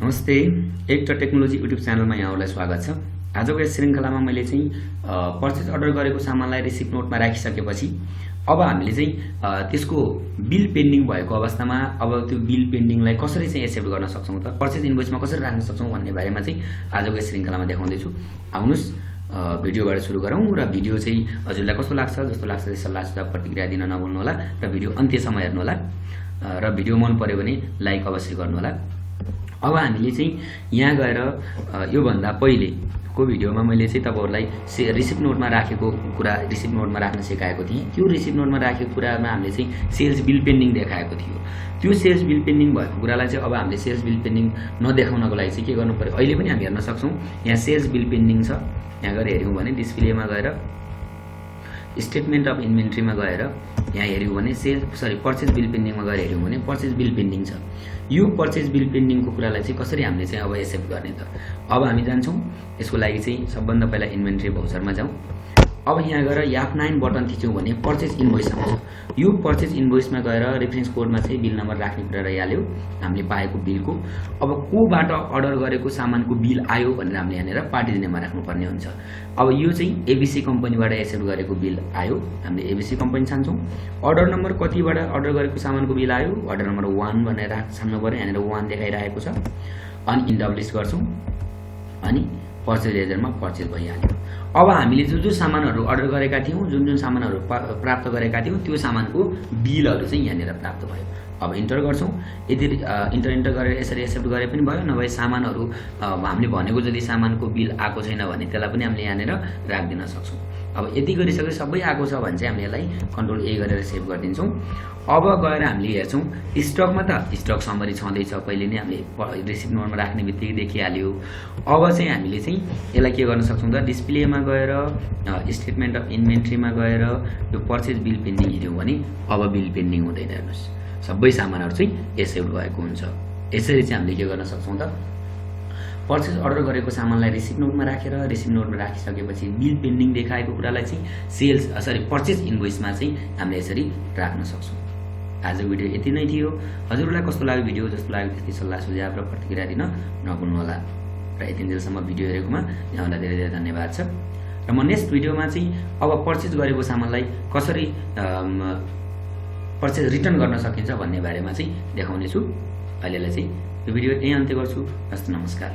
नमस्ते, एक technology YouTube च्यानलमा यहाँहरूलाई स्वागत छ। आजको यस श्रृङ्खलामा मैले चाहिँ पर्चेज अर्डर गरेको सामानलाई रिसिप्ट नोटमा राखिसकेपछि अब हामीले चाहिँ त्यसको बिल पेन्डिङ भएको अवस्थामा अब त्यो बिल पेन्डिङलाई कसरी चाहिँ एक्सेप्ट गर्न सक्छौं त पर्चेज इन्भोइसमा कसरी राख्न सक्छौं भन्ने बारेमा चाहिँ आजको यस श्रृङ्खलामा देखाउँदै छु। आउनुस् भिडियोबाट सुरु गरौँ र भिडियो चाहिँ हजुरलाई कस्तो लाग्छ जस्तो लाग्छ सल्लाह सुझाव प्रतिक्रिया दिन नभुल्नु होला र भिडियो अन्त्यसम्म हेर्नु होला र भिडियो मन पर्यो भने लाइक अवश्य गर्नु होला। अब हामीले चाहिँ यहाँ गएर यो भन्दा पहिलेको भिडियोमा मैले चाहिँ तपाईहरुलाई रिसिप्ट नोटमा राखेको कुरा रिसिप्ट नोटमा राख्न सिकाएको थिएँ। त्यो रिसिप्ट नोटमा राखेको कुरामा हामीले चाहिँ सेल्स बिल पेन्डिङ देखाएको थियो। त्यो सेल्स बिल पेन्डिङ भएको कुरालाई चाहिँ अब हामीले सेल्स बिल पेन्डिङ नदेखाउनको लागि चाहिँ के गर्नु पर्यो, अहिले पनि हामी हेर्न सक्छौं। यहाँ सेल्स बिल पेन्डिङ छ, यहाँ गएर हेर्यौं भने डिस्प्लेमा गएर स्टेटमेन्ट अफ इन्भेन्ट्रीमा गएर यहाँ हेर्यौं भने पर्चेज बिल पेन्डिङमा गएर हेर्यौं भने पर्चेज बिल पेन्डिङ छ। यो पर्चेज बिल पेन्डिङको कुरालाई चाहिँ कसरी हामीले चाहिँ अब एक्सेप्ट गर्ने त? अब हामी जान्छौं, यसको लागि चाहिँ सबभन्दा पहिला इन्भेन्ट्री भाउचरमा जाउँ। अब यहाँ गएर ERP9 बटन थिच्यौं भने पर्चेज इन्भोइस आउँछ। यो पर्चेज इन्भोइसमा गएर रेफरेन्स कोडमा चाहिँ बिल नम्बर राख्ने कुरा रहिहाल्यो हामीले पाएको बिलको। अब कोबाट अर्डर गरेको सामानको बिल आयो भनेर हामीले यहाँनेर पार्टी नेममा राख्नुपर्ने हुन्छ। अब यो चाहिँ एबीसी कम्पनीबाट एक्सेप्ट गरेको बिल आयो, हामीले एबीसी कम्पनी छान्छौं। अर्डर नम्बर कतिबाट अर्डर गरेको सामानको बिल आयो, अर्डर नम्बर 1 भनेर छान्नु पर्यो। यहाँनेर 1 देखाइरहेको छ। अनि इन्डब्लिस गर्छौं अनि पर्चेज लेजरमा पर्चेज भइहाल्यो। अब हामीले जो सामानहरु अर्डर गरेका थियौं, जुन सामानहरु प्राप्त गरेका थियौं, त्यो सामानको बिलहरु चाहिँ यहाँनेर प्राप्त भयो। अब इन्टर गर्छौं। यदि इन्टर गरेर यसरी एक्सेप्ट गरे पनि भयो, नभए सामानहरु हामीले भनेको जति सामानको बिल आएको छैन भने त्यसलाई पनि हामीले यहाँनेर राख्दिन सक्छौं। अब यति गरिसके सबै आएको छ भने चाहिँ हामीले यसलाई कन्ट्रोल ए गरेर सेभ गर्दिन्छौं। अब गएर हामीले हेर्छौं स्टकमा त स्टक समरी छँदै छ, पहिले नै हामीले रिसिप्ट नोटमा राख्ने बित्तिकै देखिहाल्यो। अब चाहिँ हामीले चाहिँ यसलाई के गर्न सक्छौं त डिस्प्लेमा गएर स्टेटमेन्ट अफ इन्भेन्ट्रीमा गएर यो पर्चेज बिल पेन्डिङ हेर्यौं भने अब बिल पेन्डिङ हुँदैन। हेर्नुस् सबै सामानहरु चाहिँ एक्सेप्ट भएको हुन्छ। यसरी चाहिँ हामीले के गर्न सक्छौं त पर्चेज अर्डर गरेको सामानलाई रिसिप्ट नोटमा राखेर रिसिप्ट नोटमा राखिसकेपछि बिल पेन्डिङ देखाएको कुरालाई चाहिँ पर्चेज इन्भोइसमा चाहिँ हामीले यसरी राख्न सक्छौं। आजको भिडियो यति नै थियो। हजुरलाई कस्तो लाग्यो भिडियो, जस्तो लाग्यो त्यस्तै सल्लाह सुझाव र प्रतिक्रिया दिन नभुल्नु होला। र यति बेलसम्म भिडियो हेरेकोमा यहाँलाई धेरै धेरै धन्यवाद छ। र म नेक्स्ट भिडियोमा चाहिँ अब पर्चेज गरेको सामानलाई कसरी पर्चेज रिटर्न गर्न सकिन्छ भन्ने बारेमा चाहिँ देखाउने छु। अहिलेलाई चाहिँ यो भिडियो यही अन्त्य गर्छु। हस्त नमस्कार।